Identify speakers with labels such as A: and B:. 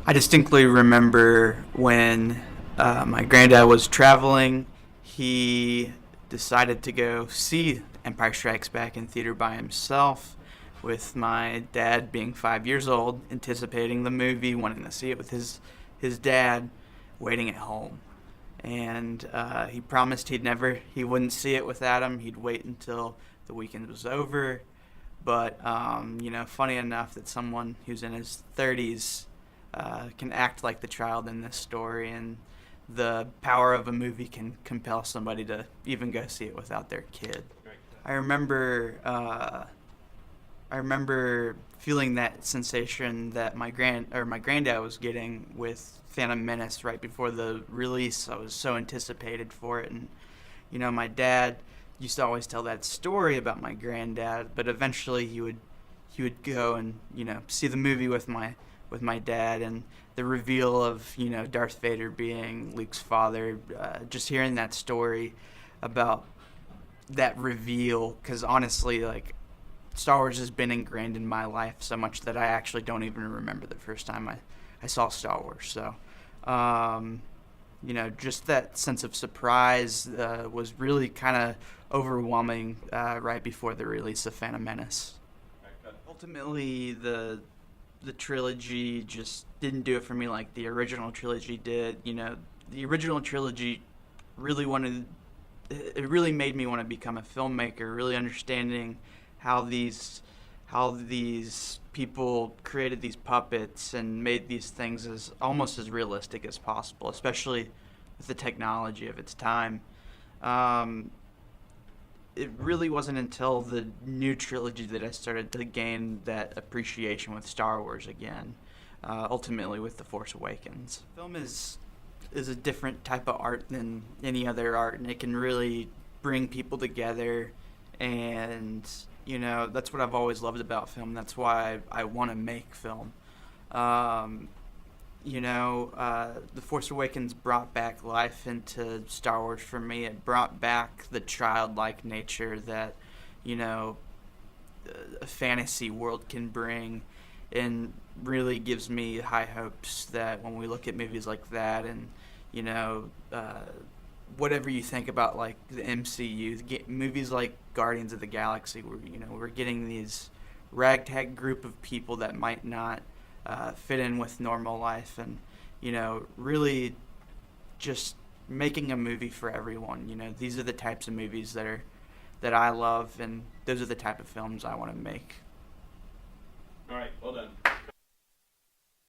A: I distinctly remember when my granddad was traveling. He decided to go see Empire Strikes Back in theater by himself, with my dad being 5 years old, anticipating the movie, wanting to see it with his dad, waiting at home. And he promised he wouldn't see it without him. He'd wait until the weekend was over. But funny enough that someone who's in his 30s can act like the child in this story, and the power of a movie can compel somebody to even go see it without their kid. I remember, I remember feeling that sensation that my granddad was getting with Phantom Menace right before the release. I was so anticipated for it, and my dad used to always tell that story about my granddad, but eventually he would go and see the movie with my dad, and the reveal of Darth Vader being Luke's father. Just hearing that story about that reveal, because honestly, like, Star Wars has been ingrained in my life so much that I actually don't even remember the first time I saw Star Wars. So, just that sense of surprise was really kind of overwhelming right before the release of Phantom Menace. Ultimately, the trilogy just didn't do it for me like the original trilogy did. The original trilogy really wanted it really made me want to become a filmmaker, really understanding how these people created these puppets and made these things as almost as realistic as possible, especially with the technology of its time. Um, it really wasn't until the new trilogy that I started to gain that appreciation with Star Wars again. Ultimately, with The Force Awakens, film is a different type of art than any other art, and it can really bring people together. And that's what I've always loved about film. That's why I want to make film. Um, The Force Awakens brought back life into Star Wars for me. It brought back the childlike nature that, you know, a fantasy world can bring, and really gives me high hopes that when we look at movies like that, and, you know, whatever you think about, like, the MCU, movies like Guardians of the Galaxy, where, we're getting these ragtag group of people that might not fit in with normal life, and really just making a movie for everyone. These are the types of movies that I love, and those are the type of films I want to make.
B: All right, well done.